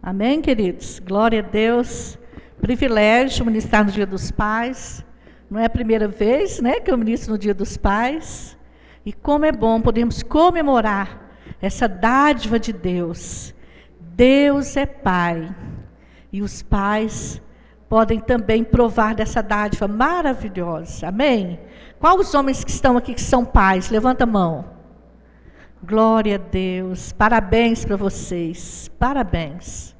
Amém, queridos? Glória a Deus. Privilégio ministrar no Dia dos Pais. Não é a primeira vez, né, que eu ministro no Dia dos Pais. E como é bom podermos comemorar essa dádiva de Deus. Deus é Pai. E os pais podem também provar dessa dádiva maravilhosa. Amém? Quais os homens que estão aqui que são pais? Levanta a mão. Glória a Deus. Parabéns para vocês. Parabéns.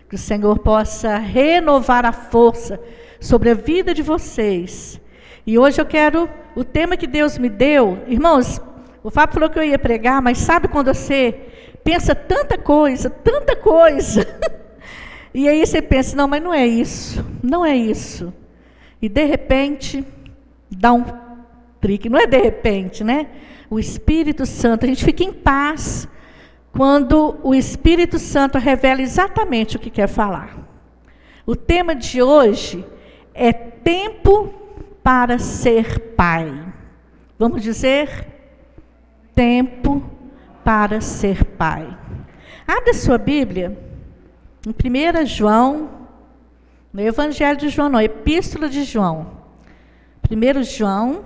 Que o Senhor possa renovar a força sobre a vida de vocês. E hoje eu quero, o tema que Deus me deu, irmãos, o Fábio falou que eu ia pregar, mas sabe quando você pensa tanta coisa, e aí você pensa, não, mas não é isso, não é isso. E de repente, dá um trique, não é de repente, né? O Espírito Santo, a gente fica em paz quando o Espírito Santo revela exatamente o que quer falar. O tema de hoje é tempo para ser pai. Vamos dizer, tempo para ser pai. Abra sua Bíblia, em 1 João, no Evangelho de João, não, Epístola de João. 1 João,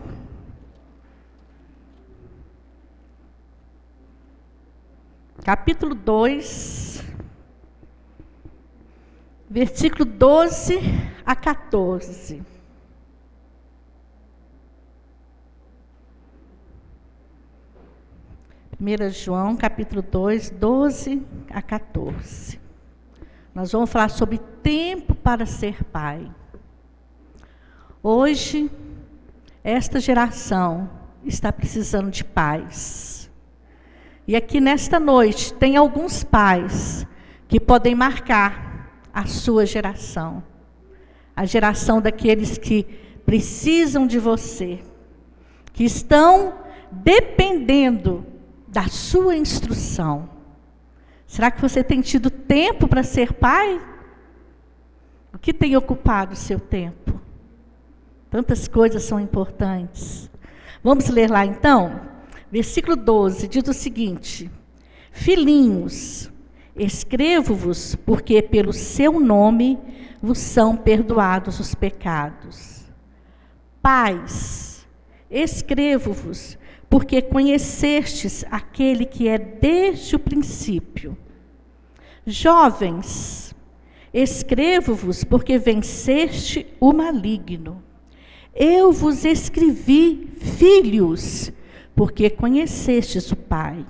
capítulo 2, versículo 12 a 14. Primeira João, capítulo 2, 12 a 14. Nós vamos falar sobre tempo para ser pai. Hoje, esta geração está precisando de pais. E aqui nesta noite, tem alguns pais que podem marcar a sua geração. A geração daqueles que precisam de você, que estão dependendo da sua instrução. Será que você tem tido tempo para ser pai? O que tem ocupado o seu tempo? Tantas coisas são importantes. Vamos ler lá então? Versículo 12 diz o seguinte: Filhinhos, escrevo-vos porque pelo seu nome vos são perdoados os pecados. Pais, escrevo-vos porque conhecestes aquele que é desde o princípio. Jovens, escrevo-vos porque venceste o maligno. Eu vos escrevi, filhos, porque conhecestes o Pai.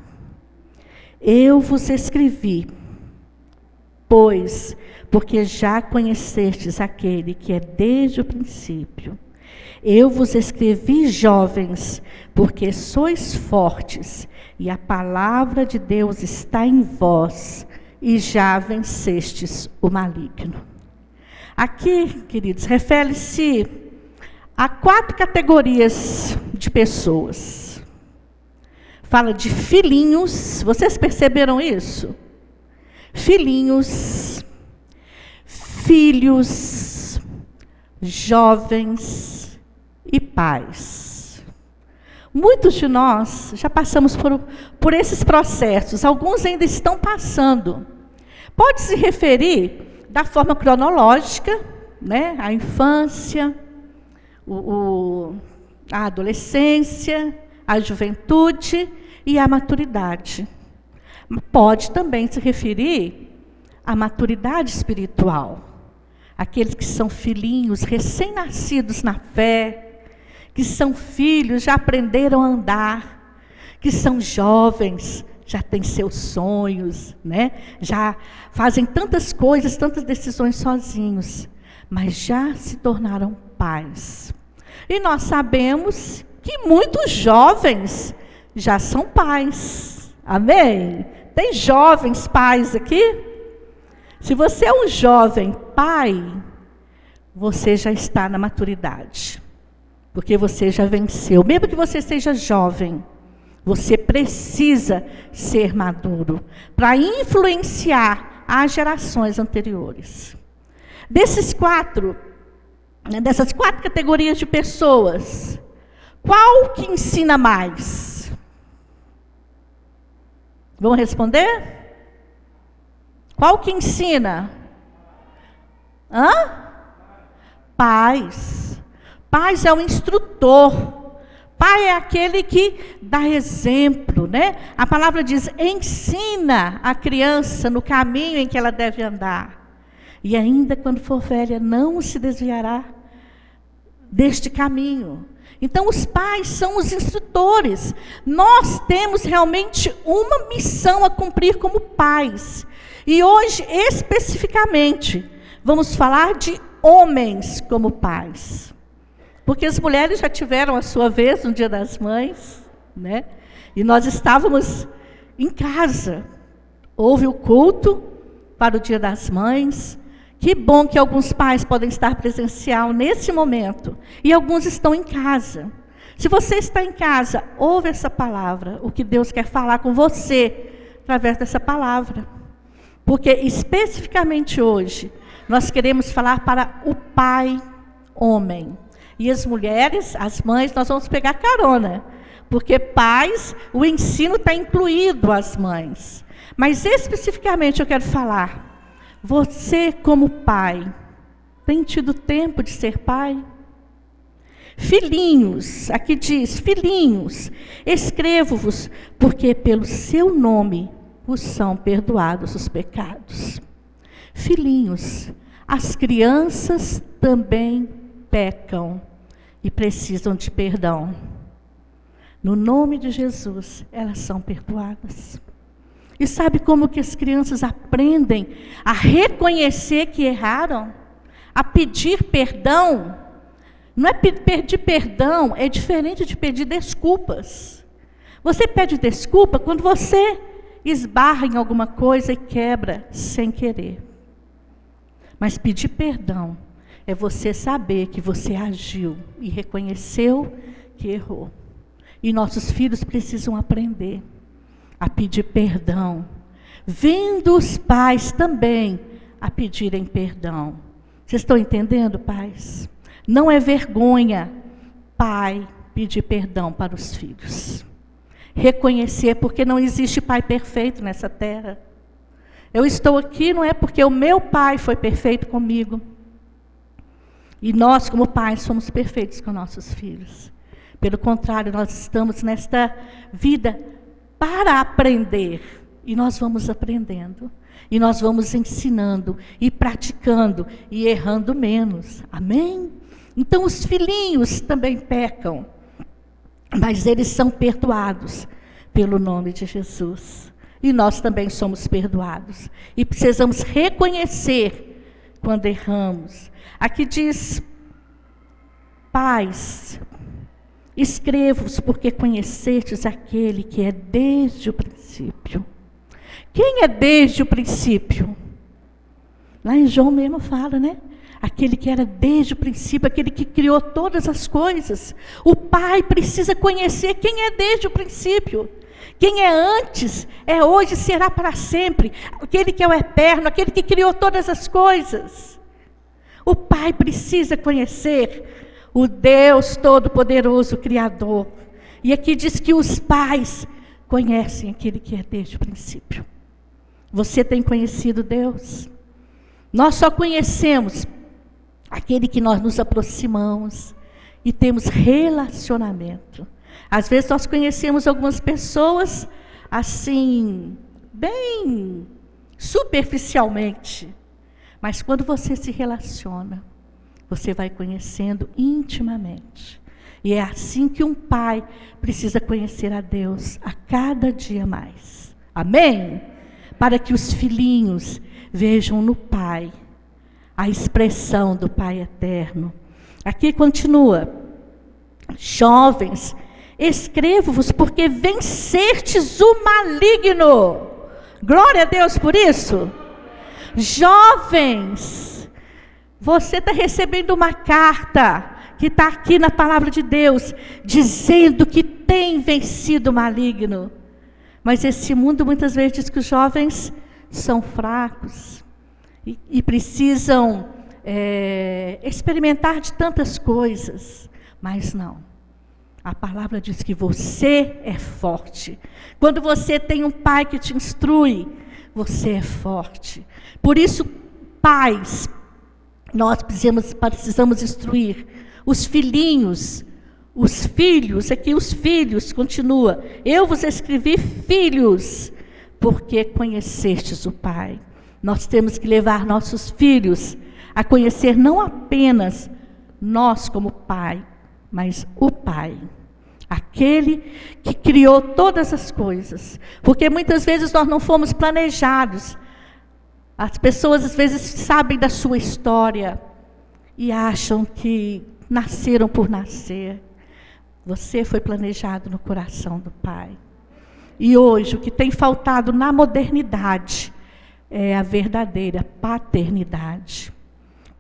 Eu vos escrevi, pois, porque já conhecestes aquele que é desde o princípio. Eu vos escrevi, jovens, porque sois fortes, e a palavra de Deus está em vós, e já vencestes o maligno. Aqui, queridos, refere-se a 4 categorias de pessoas. Fala de filhinhos, vocês perceberam isso? Filhinhos, filhos, jovens e pais. Muitos de nós já passamos por esses processos, alguns ainda estão passando. Pode se referir da forma cronológica, né? A infância, a adolescência, a juventude e a maturidade. Pode também se referir à maturidade espiritual. Aqueles que são filhinhos, recém-nascidos na fé, que são filhos, já aprenderam a andar, que são jovens, já têm seus sonhos, né? Já fazem tantas coisas, tantas decisões sozinhos, mas já se tornaram pais. E nós sabemos que muitos jovens já são pais. Amém? Tem jovens pais aqui? Se você é um jovem pai, você já está na maturidade. Porque você já venceu. Mesmo que você seja jovem, você precisa ser maduro para influenciar as gerações anteriores. Dessas 4 categorias de pessoas, qual que ensina mais? Vamos responder? Qual que ensina? Pais. Pais é o instrutor. Pai é aquele que dá exemplo, né? A palavra diz, ensina a criança no caminho em que ela deve andar. E ainda quando for velha, não se desviará deste caminho. Então os pais são os instrutores. Nós temos realmente uma missão a cumprir como pais. E hoje, especificamente, vamos falar de homens como pais. Porque as mulheres já tiveram a sua vez no Dia das Mães, né? E nós estávamos em casa. Houve o culto para o Dia das Mães. Que bom que alguns pais podem estar presencial nesse momento. E alguns estão em casa. Se você está em casa, ouve essa palavra. O que Deus quer falar com você através dessa palavra. Porque especificamente hoje, nós queremos falar para o pai homem. E as mulheres, as mães, nós vamos pegar carona. Porque pais, o ensino está incluído às mães. Mas especificamente eu quero falar, você como pai, tem tido tempo de ser pai? Filhinhos, aqui diz, filhinhos, escrevo-vos, porque pelo seu nome vos são perdoados os pecados. Filhinhos, as crianças também pecam e precisam de perdão. No nome de Jesus, elas são perdoadas. E sabe como que as crianças aprendem a reconhecer que erraram? A pedir perdão? Não é pedir perdão, é diferente de pedir desculpas. Você pede desculpa quando você esbarra em alguma coisa e quebra sem querer. Mas pedir perdão é você saber que você agiu e reconheceu que errou. E nossos filhos precisam aprender a pedir perdão, vendo os pais também a pedirem perdão. Vocês estão entendendo, pais? Não é vergonha, pai, pedir perdão para os filhos. Reconhecer, porque não existe pai perfeito nessa terra. Eu estou aqui não é porque o meu pai foi perfeito comigo. E nós, como pais, somos perfeitos com nossos filhos. Pelo contrário, nós estamos nesta vida para aprender. E nós vamos aprendendo. E nós vamos ensinando e praticando e errando menos. Amém? Então os filhinhos também pecam. Mas eles são perdoados pelo nome de Jesus. E nós também somos perdoados. E precisamos reconhecer quando erramos. Aqui diz, pais, escrevo-vos porque conhecestes aquele que é desde o princípio. Quem é desde o princípio? Lá em João mesmo fala, né? Aquele que era desde o princípio, aquele que criou todas as coisas. O pai precisa conhecer quem é desde o princípio. Quem é antes, é hoje, será para sempre. Aquele que é o eterno, aquele que criou todas as coisas. O pai precisa conhecer o Deus Todo-Poderoso, Criador. E aqui diz que os pais conhecem aquele que é desde o princípio. Você tem conhecido Deus? Nós só conhecemos aquele que nós nos aproximamos e temos relacionamento. Às vezes nós conhecemos algumas pessoas assim, bem superficialmente. Mas quando você se relaciona, você vai conhecendo intimamente. E é assim que um pai precisa conhecer a Deus a cada dia mais. Amém? Para que os filhinhos vejam no pai a expressão do Pai eterno. Aqui continua. Jovens, escrevo-vos porque vencestes o maligno. Glória a Deus por isso. Jovens, você está recebendo uma carta que está aqui na palavra de Deus, dizendo que tem vencido o maligno. Mas esse mundo muitas vezes diz que os jovens são fracos e precisam experimentar de tantas coisas. Mas não. A palavra diz que você é forte. Quando você tem um pai que te instrui, você é forte. Por isso, pais, nós precisamos instruir os filhinhos, os filhos, aqui os filhos, continua. Eu vos escrevi filhos, porque conhecestes o Pai. Nós temos que levar nossos filhos a conhecer não apenas nós como Pai, mas o Pai. Aquele que criou todas as coisas. Porque muitas vezes nós não fomos planejados. As pessoas às vezes sabem da sua história e acham que nasceram por nascer. Você foi planejado no coração do Pai. E hoje o que tem faltado na modernidade é a verdadeira paternidade.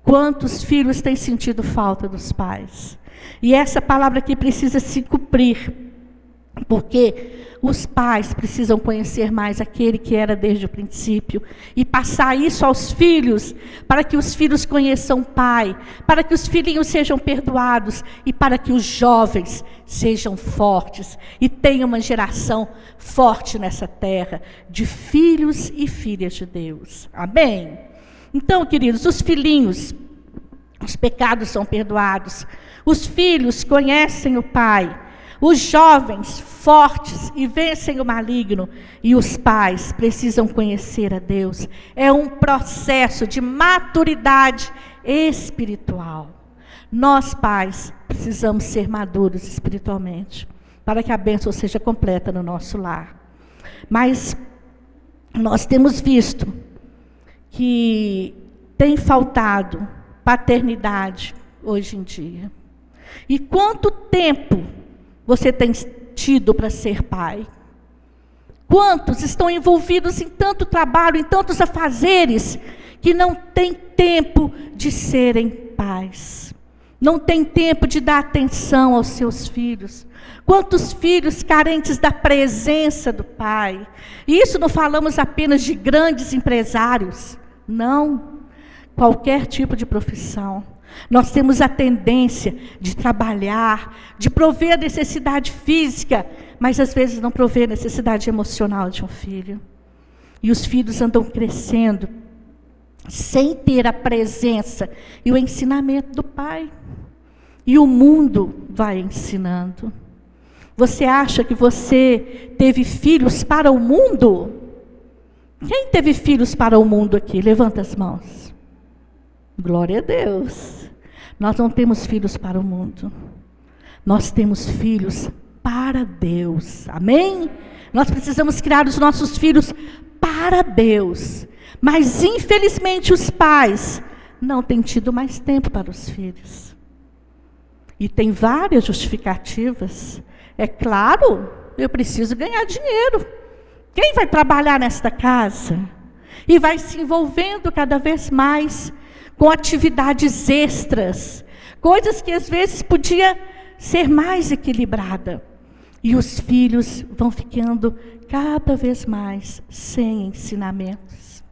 Quantos filhos têm sentido falta dos pais? E essa palavra aqui precisa se cumprir, porque os pais precisam conhecer mais aquele que era desde o princípio e passar isso aos filhos, para que os filhos conheçam o Pai, para que os filhinhos sejam perdoados e para que os jovens sejam fortes e tenham uma geração forte nessa terra de filhos e filhas de Deus. Amém? Então, queridos, os filhinhos, os pecados são perdoados, os filhos conhecem o Pai, os jovens fortes e vencem o maligno, e os pais precisam conhecer a Deus. É um processo de maturidade espiritual. Nós, pais, precisamos ser maduros espiritualmente, para que a bênção seja completa no nosso lar. Mas nós temos visto que tem faltado paternidade hoje em dia. E quanto tempo você tem tido para ser pai? Quantos estão envolvidos em tanto trabalho, em tantos afazeres, que não têm tempo de serem pais? Não tem tempo de dar atenção aos seus filhos? Quantos filhos carentes da presença do pai? E isso não falamos apenas de grandes empresários, não. Qualquer tipo de profissão. Nós temos a tendência de trabalhar, de prover a necessidade física, mas às vezes não prover a necessidade emocional de um filho. E os filhos andam crescendo sem ter a presença e o ensinamento do pai. E o mundo vai ensinando. Você acha que você teve filhos para o mundo? Quem teve filhos para o mundo aqui? Levanta as mãos. Glória a Deus. Nós não temos filhos para o mundo. Nós temos filhos para Deus. Amém? Nós precisamos criar os nossos filhos para Deus. Mas, infelizmente, os pais não têm tido mais tempo para os filhos. E tem várias justificativas. É claro, eu preciso ganhar dinheiro. Quem vai trabalhar nesta casa? E vai se envolvendo cada vez mais com atividades extras, coisas que às vezes podia ser mais equilibrada. E os filhos vão ficando cada vez mais sem ensinamentos.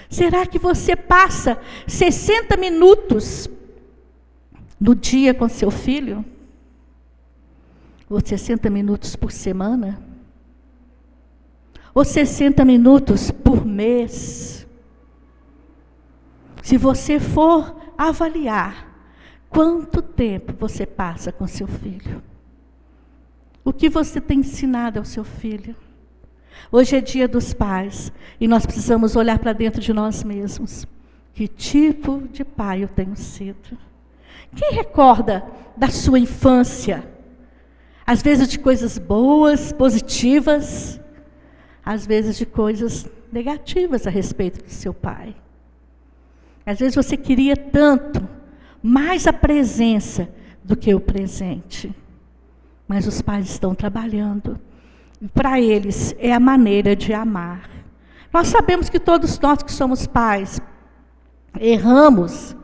Será que você passa 60 minutos no dia com seu filho? Ou 60 minutos por semana? Ou 60 minutos por mês? Se você for avaliar quanto tempo você passa com seu filho, o que você tem ensinado ao seu filho? Hoje é dia dos pais e nós precisamos olhar para dentro de nós mesmos. Que tipo de pai eu tenho sido? Quem recorda da sua infância? Às vezes de coisas boas, positivas, às vezes de coisas negativas a respeito do seu pai. Às vezes você queria tanto mais a presença do que o presente. Mas os pais estão trabalhando. E para eles é a maneira de amar. Nós sabemos que todos nós que somos pais erramos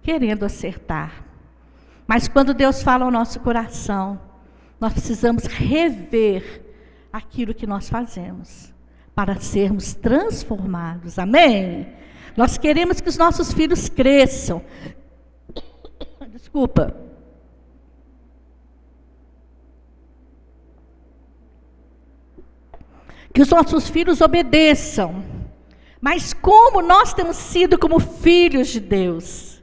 querendo acertar. Mas quando Deus fala ao nosso coração, nós precisamos rever aquilo que nós fazemos para sermos transformados. Amém? Nós queremos que os nossos filhos cresçam. Desculpa. Que os nossos filhos obedeçam. Mas como nós temos sido como filhos de Deus?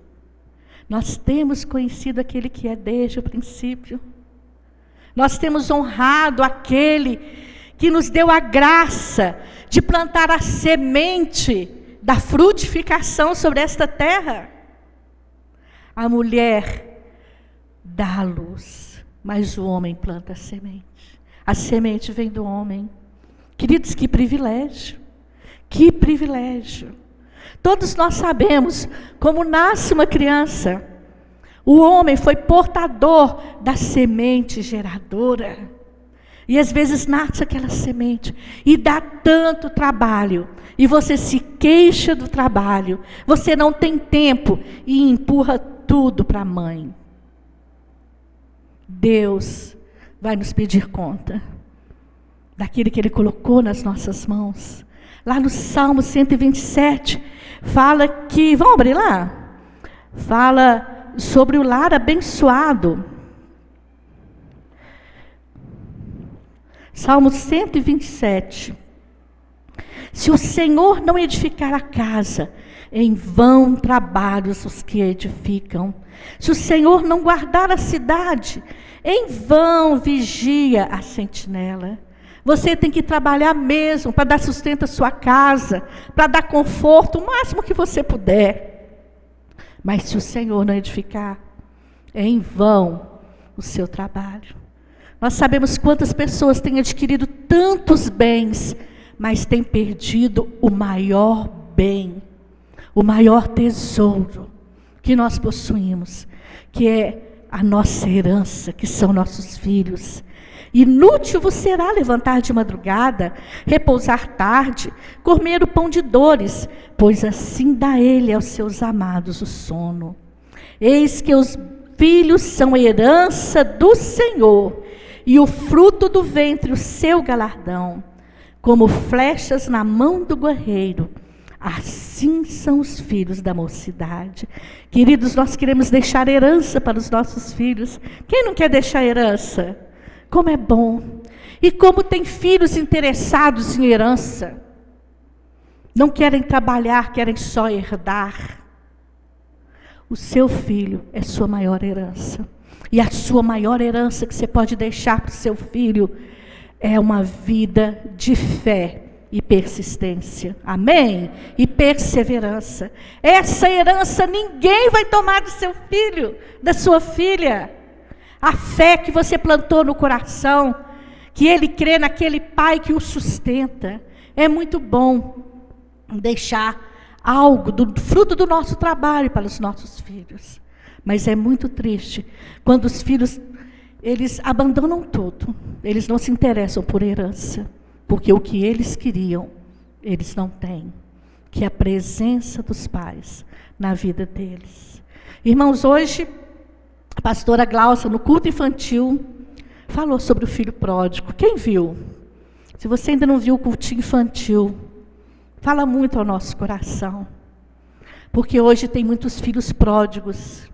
Nós temos conhecido aquele que é desde o princípio. Nós temos honrado aquele que nos deu a graça de plantar a semente da frutificação sobre esta terra. A mulher dá a luz, mas o homem planta a semente. A semente vem do homem. Queridos, que privilégio! Que privilégio! Todos nós sabemos como nasce uma criança. O homem foi portador da semente geradora. E às vezes nasce aquela semente e dá tanto trabalho. E você se queixa do trabalho. Você não tem tempo e empurra tudo para a mãe. Deus vai nos pedir conta daquilo que Ele colocou nas nossas mãos. Lá no Salmo 127, fala que, vamos abrir lá? Fala sobre o lar abençoado. Salmo 127. Se o Senhor não edificar a casa, em vão trabalham os que edificam. Se o Senhor não guardar a cidade, em vão vigia a sentinela. Você tem que trabalhar mesmo para dar sustento à sua casa, para dar conforto, o máximo que você puder. Mas se o Senhor não edificar, é em vão o seu trabalho. Nós sabemos quantas pessoas têm adquirido tantos bens, mas têm perdido o maior bem, o maior tesouro que nós possuímos, que é a nossa herança, que são nossos filhos. Inútil vos será levantar de madrugada, repousar tarde, comer o pão de dores, pois assim dá ele aos seus amados o sono. Eis que os filhos são herança do Senhor, e o fruto do ventre o seu galardão. Como flechas na mão do guerreiro, assim são os filhos da mocidade. Queridos, nós queremos deixar herança para os nossos filhos. Quem não quer deixar herança? Como é bom. E como tem filhos interessados em herança. Não querem trabalhar, querem só herdar. O seu filho é sua maior herança. E a sua maior herança que você pode deixar para o seu filho é uma vida de fé e persistência. Amém? E perseverança. Essa herança ninguém vai tomar do seu filho, da sua filha. A fé que você plantou no coração, que ele crê naquele pai que o sustenta. É muito bom deixar algo do fruto do nosso trabalho para os nossos filhos. Mas é muito triste quando os filhos, eles abandonam tudo. Eles não se interessam por herança. Porque o que eles queriam, eles não têm. Que é a presença dos pais na vida deles. Irmãos, hoje, a pastora Glaucia, no culto infantil, falou sobre o filho pródigo. Quem viu? Se você ainda não viu o cultinho infantil, fala muito ao nosso coração. Porque hoje tem muitos filhos pródigos.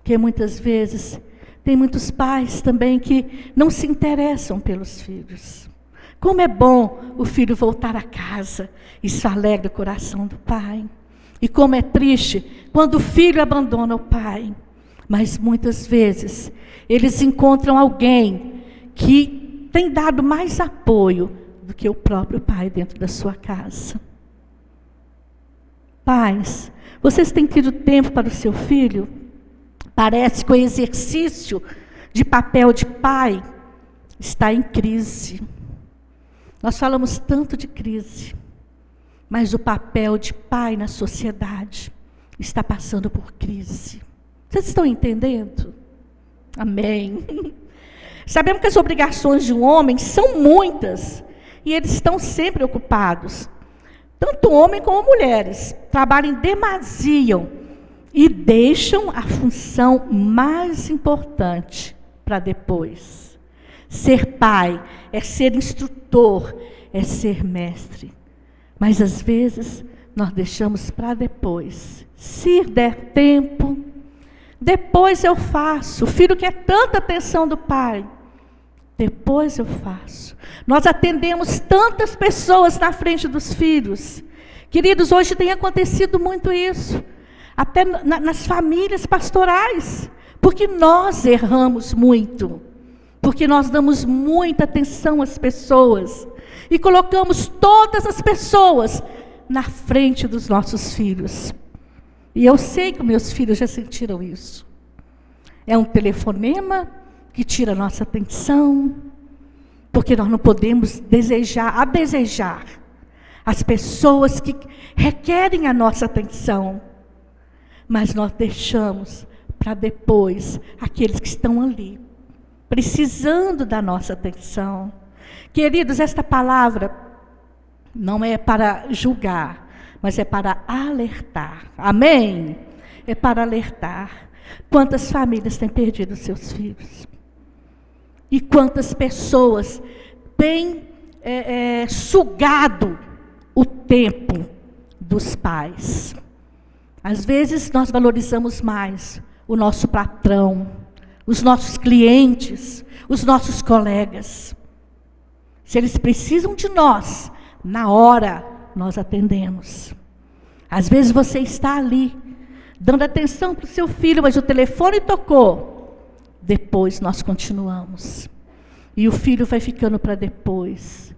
Que muitas vezes tem muitos pais também que não se interessam pelos filhos. Como é bom o filho voltar a casa, isso alegra o coração do pai. E como é triste quando o filho abandona o pai. Mas muitas vezes eles encontram alguém que tem dado mais apoio do que o próprio pai dentro da sua casa. Pais, vocês têm tido tempo para o seu filho? Parece que o exercício de papel de pai está em crise. Nós falamos tanto de crise, mas o papel de pai na sociedade está passando por crise. Vocês estão entendendo? Amém. Sabemos que as obrigações de um homem são muitas, e eles estão sempre ocupados. Tanto homem como mulheres trabalham em demasia e deixam a função mais importante para depois. Ser pai é ser instrutor, é ser mestre. Mas às vezes nós deixamos para depois. Se der tempo, depois eu faço. O filho quer tanta atenção do pai. Depois eu faço. Nós atendemos tantas pessoas na frente dos filhos, Queridos, hoje tem acontecido muito isso, até nas famílias pastorais, porque nós erramos muito, porque nós damos muita atenção às pessoas, e colocamos todas as pessoas na frente dos nossos filhos. E eu sei que meus filhos já sentiram isso. É um telefonema que tira a nossa atenção, porque nós não podemos desejar as pessoas que requerem a nossa atenção, mas nós deixamos para depois aqueles que estão ali, precisando da nossa atenção. Queridos, esta palavra não é para julgar, mas é para alertar. Amém? É para alertar. Quantas famílias têm perdido seus filhos? E quantas pessoas têm sugado o tempo dos pais? Às vezes nós valorizamos mais o nosso patrão, os nossos clientes, os nossos colegas. Se eles precisam de nós, na hora nós atendemos. Às vezes você está ali, dando atenção para o seu filho, mas o telefone tocou. Depois nós continuamos. E o filho vai ficando para depois.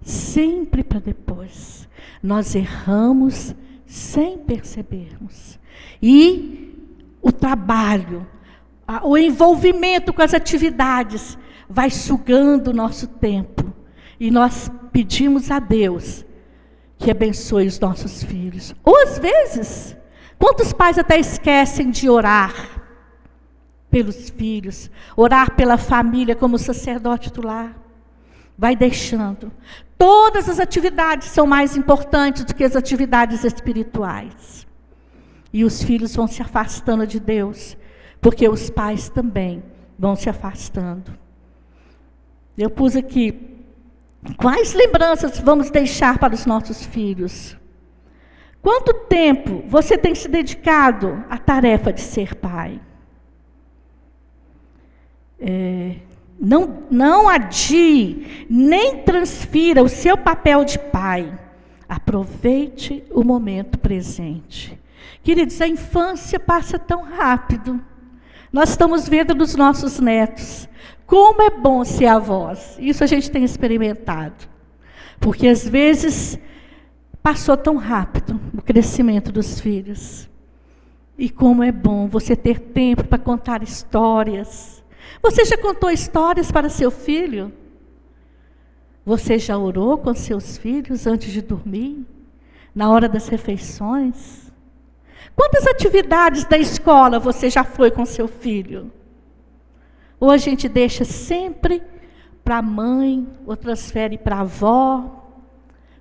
Sempre para depois. Nós erramos sem percebermos. E o trabalho, o envolvimento com as atividades, vai sugando o nosso tempo. E nós pedimos a Deus que abençoe os nossos filhos. Ou às vezes, quantos pais até esquecem de orar pelos filhos, orar pela família como sacerdote do lar. Vai deixando. Todas as atividades são mais importantes do que as atividades espirituais. E os filhos vão se afastando de Deus, porque os pais também vão se afastando. Eu pus aqui, quais lembranças vamos deixar para os nossos filhos? Quanto tempo você tem se dedicado à tarefa de ser pai? Não adie, nem transfira o seu papel de pai. Aproveite o momento presente. Queridos, a infância passa tão rápido. Nós estamos vendo nos nossos netos. Como é bom ser avós. Isso a gente tem experimentado. Porque às vezes passou tão rápido o crescimento dos filhos. E como é bom você ter tempo para contar histórias. Você já contou histórias para seu filho? Você já orou com seus filhos antes de dormir? Na hora das refeições? Quantas atividades da escola você já foi com seu filho? Ou a gente deixa sempre para a mãe, ou transfere para a avó,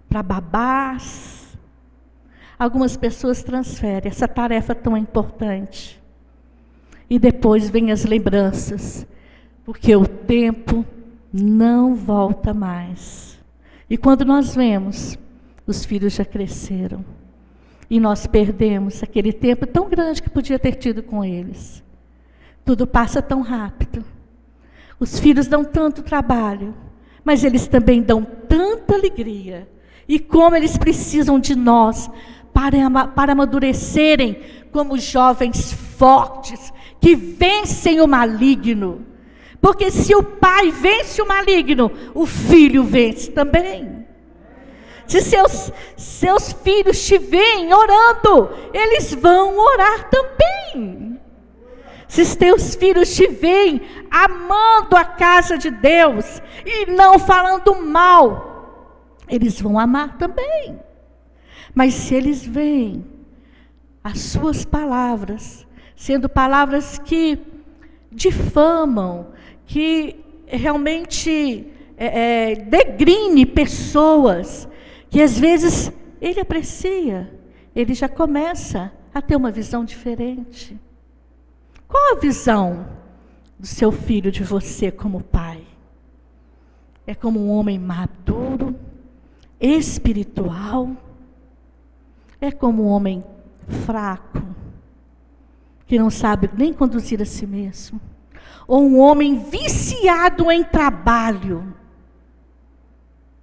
para babás. Algumas pessoas transferem essa tarefa tão importante. E depois vem as lembranças, porque o tempo não volta mais. E quando nós vemos, os filhos já cresceram. E nós perdemos aquele tempo tão grande que podia ter tido com eles. Tudo passa tão rápido. Os filhos dão tanto trabalho, mas eles também dão tanta alegria. E como eles precisam de nós para amadurecerem como jovens fortes, que vencem o maligno. Porque se o pai vence o maligno, o filho vence também. Se seus filhos te veem orando, eles vão orar também. Se teus filhos te veem amando a casa de Deus e não falando mal, eles vão amar também. Mas se eles veem as suas palavras, sendo palavras que difamam, que realmente degrine pessoas, que às vezes ele aprecia, ele já começa a ter uma visão diferente. Qual a visão do seu filho de você como pai? É como um homem maduro, espiritual? É como um homem fraco, que não sabe nem conduzir a si mesmo? Ou um homem viciado em trabalho?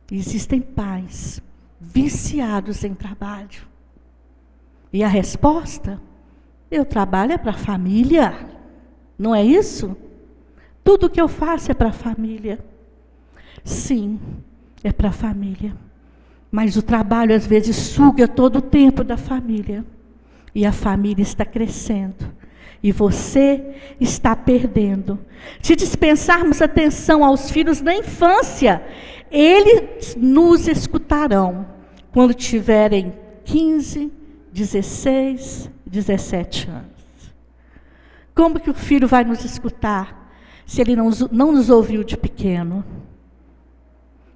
Existem pais viciados em trabalho. E a resposta? Eu trabalho é para a família. Não é isso? Tudo que eu faço é para a família. Sim, é para a família. Mas o trabalho às vezes suga todo o tempo da família. E a família está crescendo. E você está perdendo. Se dispensarmos atenção aos filhos na infância, eles nos escutarão quando tiverem 15, 16, 17 anos. Como que o filho vai nos escutar se ele não nos ouviu de pequeno?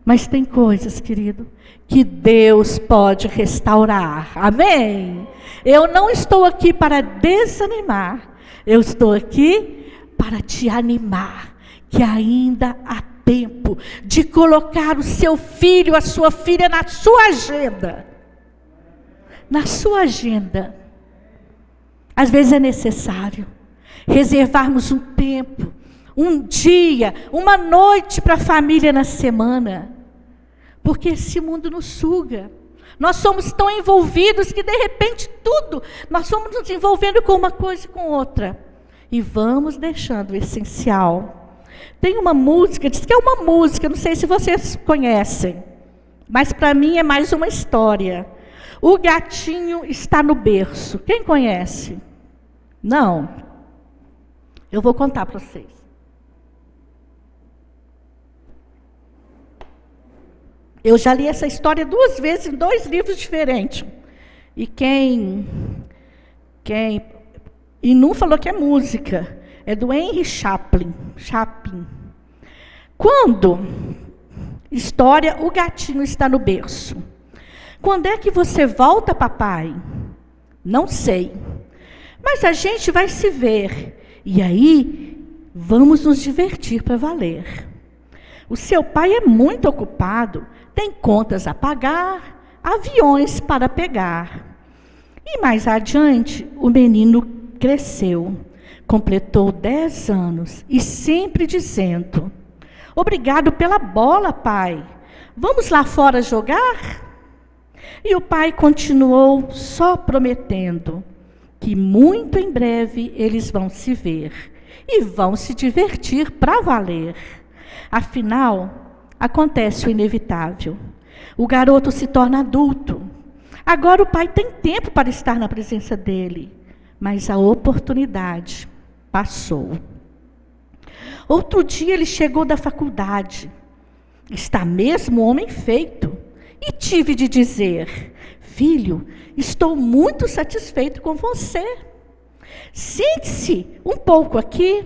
Mas tem coisas, querido, que Deus pode restaurar. Amém? Eu não estou aqui para desanimar. Eu estou aqui para te animar. Que ainda há tempo de colocar o seu filho, a sua filha na sua agenda. Na sua agenda. Às vezes é necessário reservarmos um tempo, um dia, uma noite para a família na semana. Porque esse mundo nos suga. Nós somos tão envolvidos que de repente tudo, nós vamos nos envolvendo com uma coisa e com outra. E vamos deixando o essencial. Tem uma música, diz que é uma música, não sei se vocês conhecem. Mas para mim é mais uma história. O gatinho está no berço. Quem conhece? Não. Eu vou contar para vocês. Eu já li essa história 2 vezes em 2 livros diferentes. E e não falou que é música. É do Henry Chaplin. Quando? História, o gatinho está no berço. Quando é que você volta, papai? Não sei. Mas a gente vai se ver. E aí, vamos nos divertir para valer. O seu pai é muito ocupado. Tem contas a pagar, aviões para pegar. E mais adiante, o menino cresceu, completou 10 anos e sempre dizendo: obrigado pela bola, pai. Vamos lá fora jogar? E o pai continuou só prometendo que muito em breve eles vão se ver e vão se divertir para valer. Afinal, acontece o inevitável. O garoto se torna adulto. Agora o pai tem tempo para estar na presença dele, mas a oportunidade passou. Outro dia ele chegou da faculdade. Está mesmo homem feito. E tive de dizer: filho, estou muito satisfeito com você. Sente-se um pouco aqui.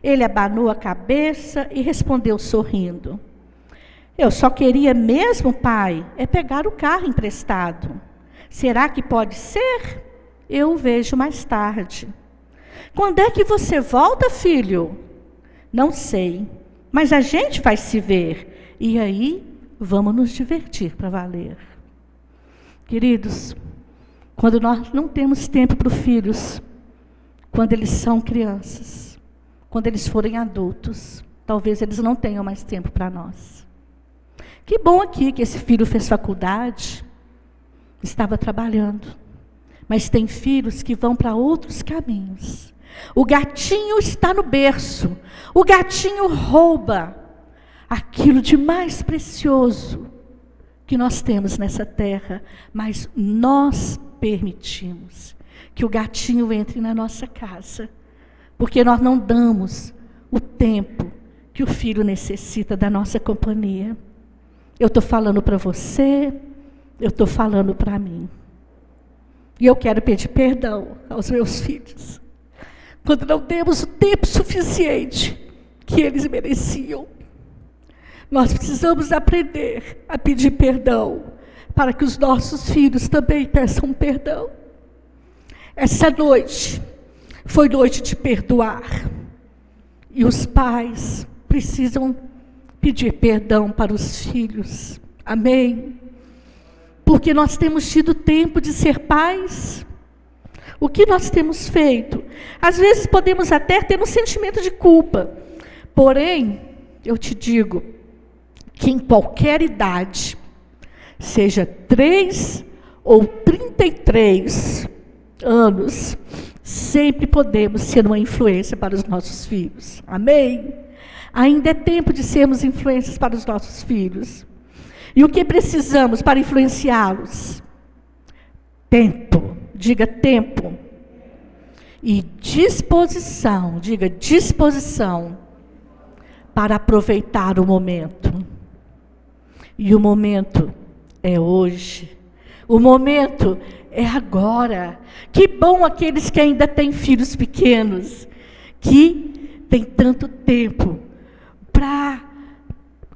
Ele abanou a cabeça e respondeu sorrindo: eu só queria mesmo, pai, é pegar o carro emprestado. Será que pode ser? Eu o vejo mais tarde. Quando é que você volta, filho? Não sei, mas a gente vai se ver. E aí, vamos nos divertir para valer. Queridos, quando nós não temos tempo para os filhos, quando eles são crianças, quando eles forem adultos, talvez eles não tenham mais tempo para nós. Que bom aqui que esse filho fez faculdade, estava trabalhando. Mas tem filhos que vão para outros caminhos. O gatinho está no berço. O gatinho rouba aquilo de mais precioso que nós temos nessa terra. Mas nós permitimos que o gatinho entre na nossa casa. Porque nós não damos o tempo que o filho necessita da nossa companhia. Eu estou falando para você, eu estou falando para mim. E eu quero pedir perdão aos meus filhos, quando não demos o tempo suficiente que eles mereciam. Nós precisamos aprender a pedir perdão, para que os nossos filhos também peçam perdão. Essa noite foi noite de perdoar. E os pais precisam pedir perdão para os filhos. Amém? Porque nós temos tido tempo de ser pais. O que nós temos feito? Às vezes podemos até ter um sentimento de culpa. Porém, eu te digo que em qualquer idade, seja 3 ou 33 anos, sempre podemos ser uma influência para os nossos filhos. Amém? Ainda é tempo de sermos influências para os nossos filhos. E o que precisamos para influenciá-los? Tempo. Diga tempo. E disposição. Diga disposição. Para aproveitar o momento. E o momento é hoje. O momento é agora. Que bom aqueles que ainda têm filhos pequenos, que têm tanto tempo para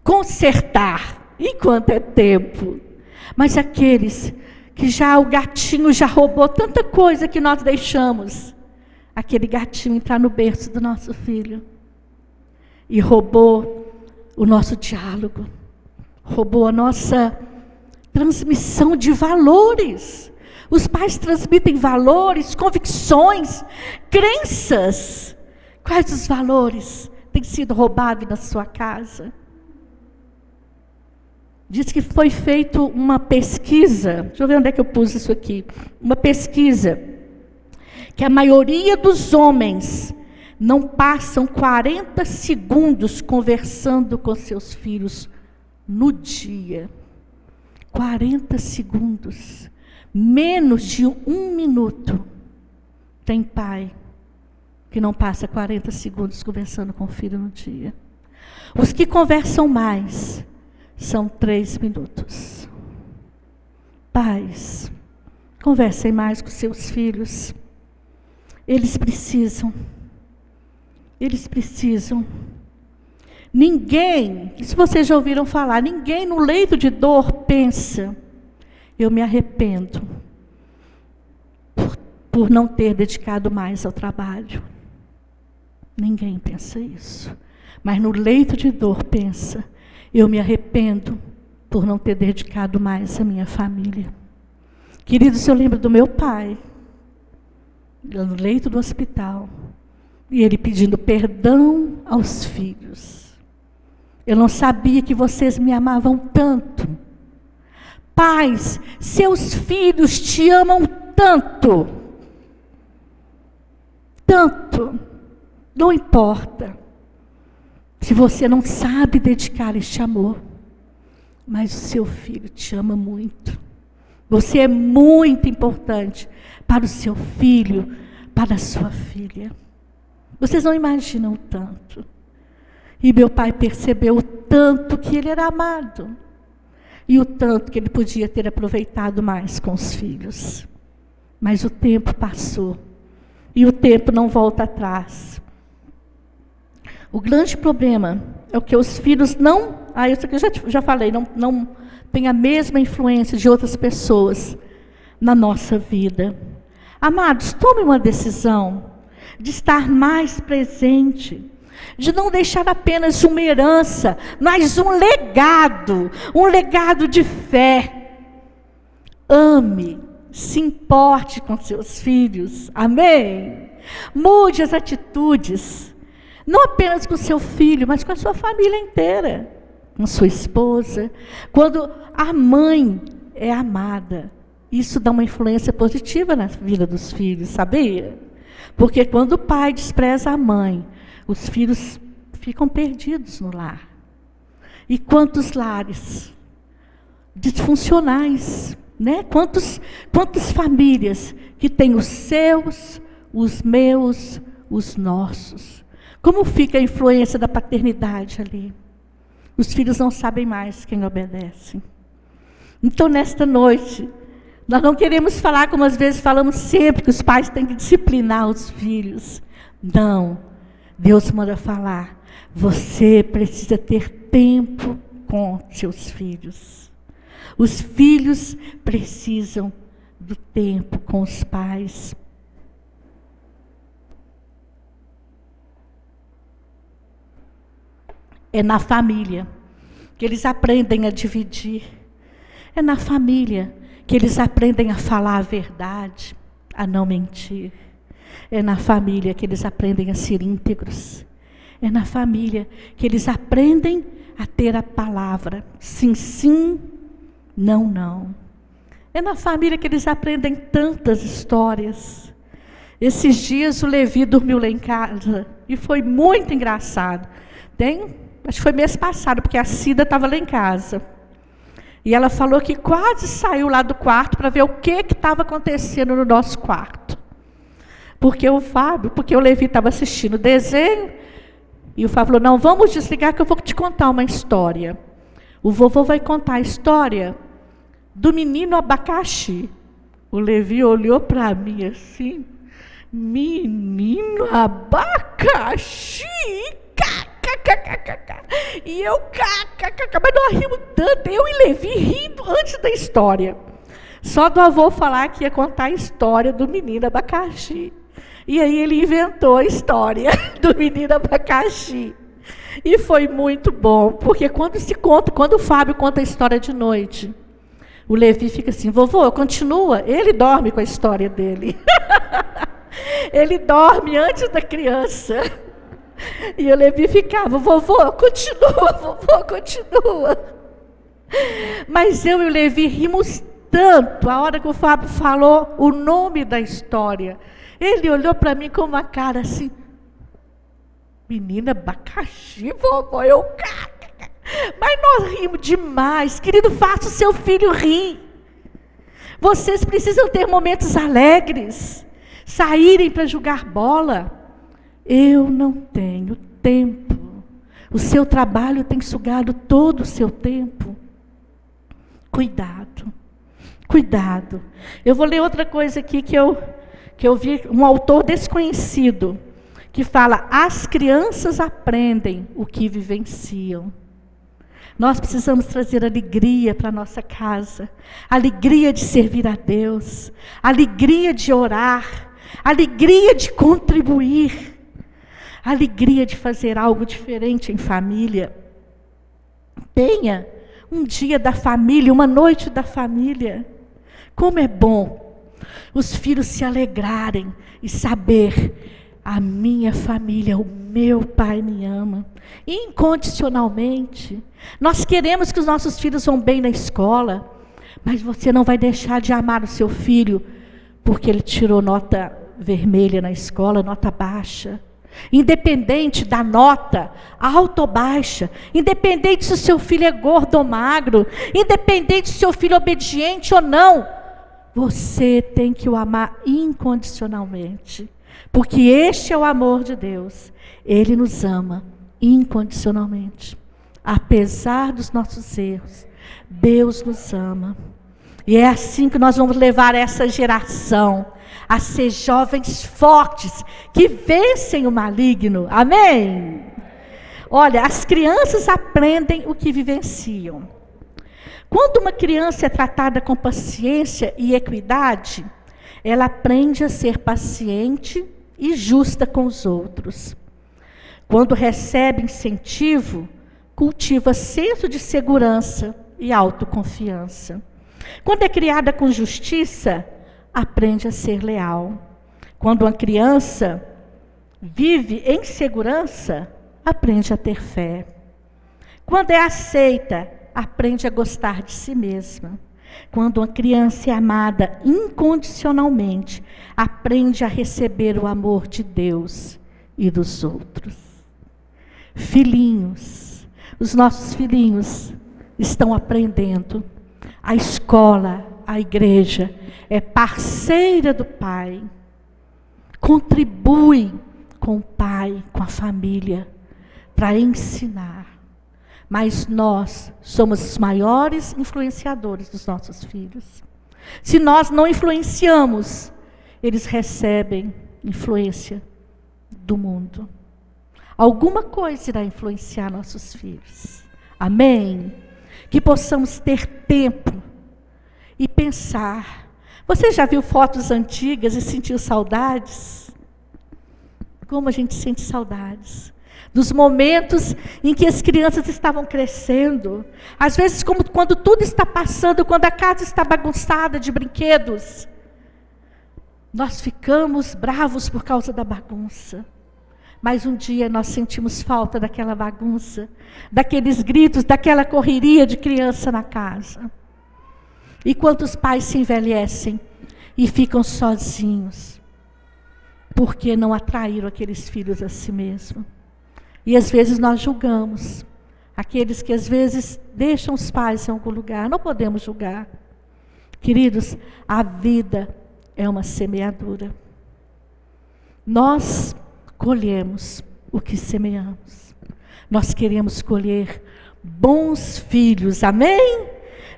consertar, enquanto é tempo. Mas aqueles que já o gatinho já roubou tanta coisa que nós deixamos, aquele gatinho entrar no berço do nosso filho e roubou o nosso diálogo, roubou a nossa transmissão de valores. Os pais transmitem valores, convicções, crenças. Quais os valores têm sido roubados na sua casa? Diz que foi feita uma pesquisa, deixa eu ver onde é que eu pus isso aqui, uma pesquisa, que a maioria dos homens não passam 40 segundos conversando com seus filhos no dia. 40 segundos. Menos de 1 minuto. Tem pai que não passa 40 segundos conversando com o filho no dia. Os que conversam mais são 3 minutos. Pais, conversem mais com seus filhos. Eles precisam. Eles precisam. Ninguém, se vocês já ouviram falar, ninguém no leito de dor pensa, eu me arrependo por não ter dedicado mais ao trabalho. Ninguém pensa isso. Mas no leito de dor pensa, eu me arrependo por não ter dedicado mais à minha família. Queridos, eu lembro do meu pai, no leito do hospital, e ele pedindo perdão aos filhos. Eu não sabia que vocês me amavam tanto. Pais, seus filhos te amam tanto. Tanto. Não importa se você não sabe dedicar este amor, mas o seu filho te ama muito. Você é muito importante para o seu filho, para a sua filha. Vocês não imaginam o tanto. E meu pai percebeu o tanto que ele era amado. E o tanto que ele podia ter aproveitado mais com os filhos. Mas o tempo passou. E o tempo não volta atrás. O grande problema é que os filhos não... isso aqui eu já falei, não tem a mesma influência de outras pessoas na nossa vida. Amados, tome uma decisão de estar mais presente, de não deixar apenas uma herança, mas um legado de fé. Ame, se importe com seus filhos, amém? Mude as atitudes, não apenas com seu filho, mas com a sua família inteira, com sua esposa. Quando a mãe é amada, isso dá uma influência positiva na vida dos filhos, sabia? Porque quando o pai despreza a mãe, os filhos ficam perdidos no lar. E quantos lares disfuncionais, né? Quantas famílias que têm os seus, os meus, os nossos. Como fica a influência da paternidade ali? Os filhos não sabem mais quem obedece. Então, nesta noite, nós não queremos falar como às vezes falamos sempre, que os pais têm que disciplinar os filhos. Não. Deus manda falar. Você precisa ter tempo com seus filhos. Os filhos precisam do tempo com os pais. É na família que eles aprendem a dividir. É na família que eles aprendem a falar a verdade, a não mentir. É na família que eles aprendem a ser íntegros. É na família que eles aprendem a ter a palavra sim, sim, Não, não. É na família que eles aprendem tantas histórias. Esses dias o Levi dormiu lá em casa e foi muito engraçado. Acho que foi mês passado, porque a Cida estava lá em casa. E ela falou que quase saiu lá do quarto para ver o que estava acontecendo no nosso quarto. Porque o Levi estava assistindo o desenho, e o Fábio falou, não, vamos desligar que eu vou te contar uma história. O vovô vai contar a história do menino abacaxi. O Levi olhou para mim assim, menino abacaxi, e eu, mas nós rimos tanto, eu e Levi rindo antes da história. Só do avô falar que ia contar a história do menino abacaxi. E aí ele inventou a história do menino abacaxi. E foi muito bom, porque quando o Fábio conta a história de noite, o Levi fica assim, vovô, continua. Ele dorme com a história dele. Ele dorme antes da criança. E o Levi ficava, vovô, continua. Mas eu e o Levi rimos tanto, a hora que o Fábio falou o nome da história. Ele olhou para mim com uma cara assim, menina abacaxi, vovó, mas nós rimos demais, querido, faça o seu filho rir. Vocês precisam ter momentos alegres, saírem para jogar bola. Eu não tenho tempo. O seu trabalho tem sugado todo o seu tempo. Cuidado. Eu vou ler outra coisa aqui que eu vi, um autor desconhecido, que fala, as crianças aprendem o que vivenciam. Nós precisamos trazer alegria para a nossa casa, alegria de servir a Deus, alegria de orar, alegria de contribuir, alegria de fazer algo diferente em família. Tenha um dia da família, uma noite da família. Como é bom os filhos se alegrarem e saber, a minha família, o meu pai me ama, incondicionalmente. Nós queremos que os nossos filhos vão bem na escola, mas você não vai deixar de amar o seu filho, porque ele tirou nota vermelha na escola, nota baixa. Independente da nota, alta ou baixa, independente se o seu filho é gordo ou magro, independente se o seu filho é obediente ou não, você tem que o amar incondicionalmente, porque este é o amor de Deus. Ele nos ama incondicionalmente, apesar dos nossos erros. Deus nos ama, e é assim que nós vamos levar essa geração a ser jovens fortes, que vencem o maligno. Amém? Olha, as crianças aprendem o que vivenciam. Quando uma criança é tratada com paciência e equidade, ela aprende a ser paciente e justa com os outros. Quando recebe incentivo, cultiva senso de segurança e autoconfiança. Quando é criada com justiça, aprende a ser leal. Quando uma criança vive em segurança, aprende a ter fé. Quando é aceita, aprende a gostar de si mesma. Quando uma criança é amada incondicionalmente, aprende a receber o amor de Deus e dos outros. Filhinhos, os nossos filhinhos estão aprendendo. A escola, a igreja é parceira do Pai, contribui com o Pai, com a família, para ensinar. Mas nós somos os maiores influenciadores dos nossos filhos. Se nós não influenciamos, eles recebem influência do mundo. Alguma coisa irá influenciar nossos filhos. Amém? Que possamos ter tempo e pensar. Você já viu fotos antigas e sentiu saudades? Como a gente sente saudades dos momentos em que as crianças estavam crescendo. Às vezes, quando tudo está passando, quando a casa está bagunçada de brinquedos, nós ficamos bravos por causa da bagunça. Mas um dia nós sentimos falta daquela bagunça, daqueles gritos, daquela correria de criança na casa. E quantos pais se envelhecem e ficam sozinhos, porque não atraíram aqueles filhos a si mesmo. E às vezes nós julgamos aqueles que às vezes deixam os pais em algum lugar. Não podemos julgar. Queridos, a vida é uma semeadura. Nós colhemos o que semeamos. Nós queremos colher bons filhos, amém?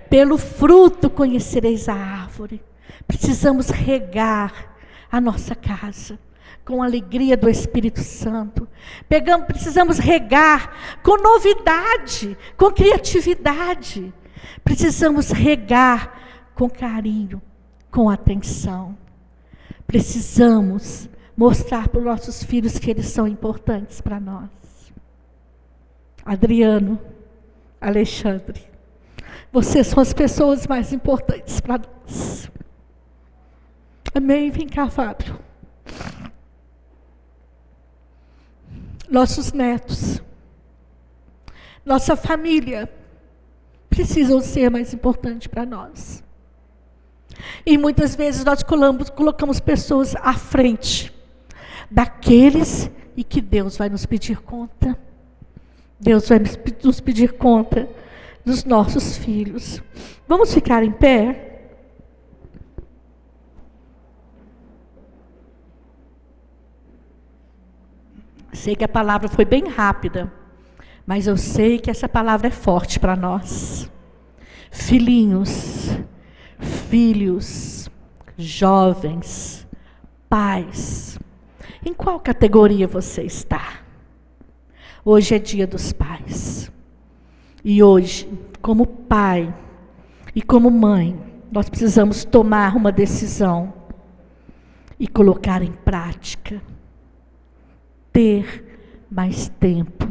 Pelo fruto conhecereis a árvore. Precisamos regar a nossa casa com a alegria do Espírito Santo. Precisamos regar com novidade, com criatividade. Precisamos regar com carinho, com atenção. Precisamos mostrar para os nossos filhos que eles são importantes para nós. Adriano, Alexandre, vocês são as pessoas mais importantes para nós. Amém? Vem cá, Fábio. Nossos netos, nossa família, precisam ser mais importantes para nós. E muitas vezes nós colocamos pessoas à frente daqueles e que Deus vai nos pedir conta. Deus vai nos pedir conta dos nossos filhos. Vamos ficar em pé? Sei que a palavra foi bem rápida, mas eu sei que essa palavra é forte para nós. Filhinhos, filhos, jovens, pais, em qual categoria você está? Hoje é dia dos pais. E hoje, como pai e como mãe, nós precisamos tomar uma decisão e colocar em prática. Ter mais tempo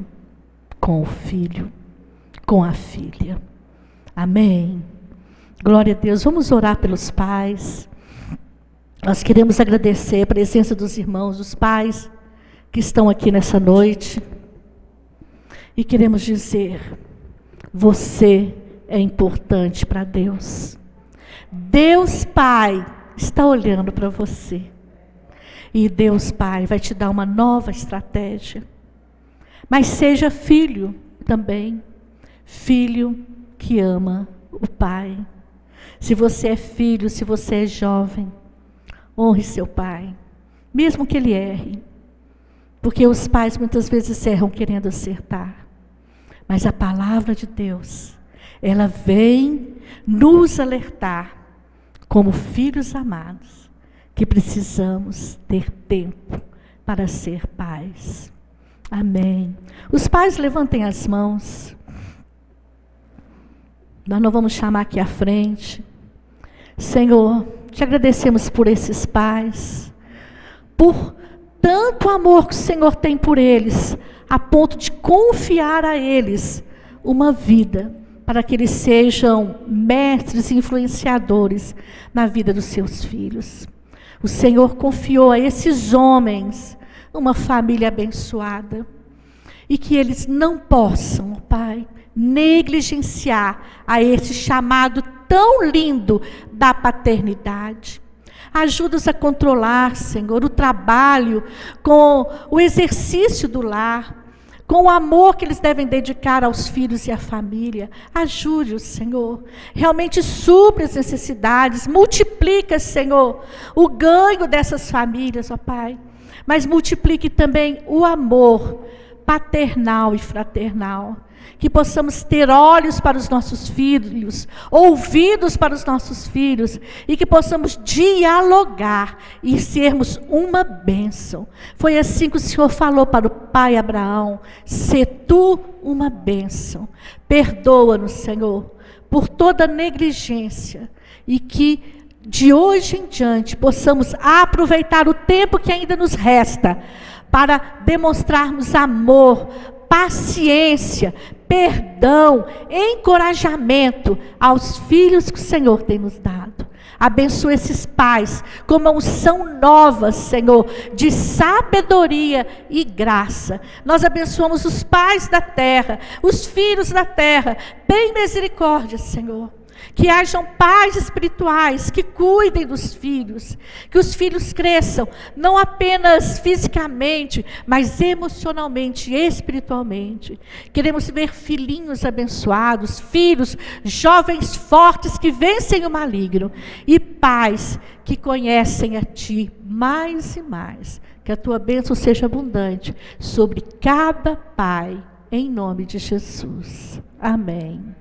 com o filho, com a filha. Amém? Glória a Deus. Vamos orar pelos pais. Nós queremos agradecer a presença dos irmãos, dos pais que estão aqui nessa noite. E queremos dizer, você é importante para Deus. Deus Pai está olhando para você. E Deus Pai vai te dar uma nova estratégia. Mas seja filho também. Filho que ama o Pai. Se você é filho, se você é jovem, honre seu pai. Mesmo que ele erre. Porque os pais muitas vezes erram querendo acertar. Mas a palavra de Deus, ela vem nos alertar como filhos amados, que precisamos ter tempo para ser pais. Amém. Os pais levantem as mãos. Nós não vamos chamar aqui à frente. Senhor, te agradecemos por esses pais, por tanto amor que o Senhor tem por eles, a ponto de confiar a eles uma vida, para que eles sejam mestres e influenciadores na vida dos seus filhos. O Senhor confiou a esses homens uma família abençoada, e que eles não possam, Pai, negligenciar a esse chamado tão lindo da paternidade. Ajuda-os a controlar, Senhor, o trabalho com o exercício do lar, com o amor que eles devem dedicar aos filhos e à família. Ajude-os, Senhor. Realmente supre as necessidades. Multiplica, Senhor, o ganho dessas famílias, ó Pai. Mas multiplique também o amor paternal e fraternal. Que possamos ter olhos para os nossos filhos, ouvidos para os nossos filhos, e que possamos dialogar e sermos uma bênção. Foi assim que o Senhor falou para o pai Abraão: sê tu uma bênção. Perdoa-nos, Senhor, por toda negligência, e que de hoje em diante possamos aproveitar o tempo que ainda nos resta para demonstrarmos amor, paciência, perdão, encorajamento aos filhos que o Senhor tem nos dado. Abençoa esses pais com uma unção nova, Senhor, de sabedoria e graça. Nós abençoamos os pais da terra, os filhos da terra. Tem misericórdia, Senhor. Que hajam pais espirituais que cuidem dos filhos, que os filhos cresçam, não apenas fisicamente, mas emocionalmente e espiritualmente. Queremos ver filhinhos abençoados, filhos, jovens fortes que vencem o maligno, e pais que conhecem a Ti mais e mais. Que a Tua bênção seja abundante sobre cada pai, em nome de Jesus. Amém.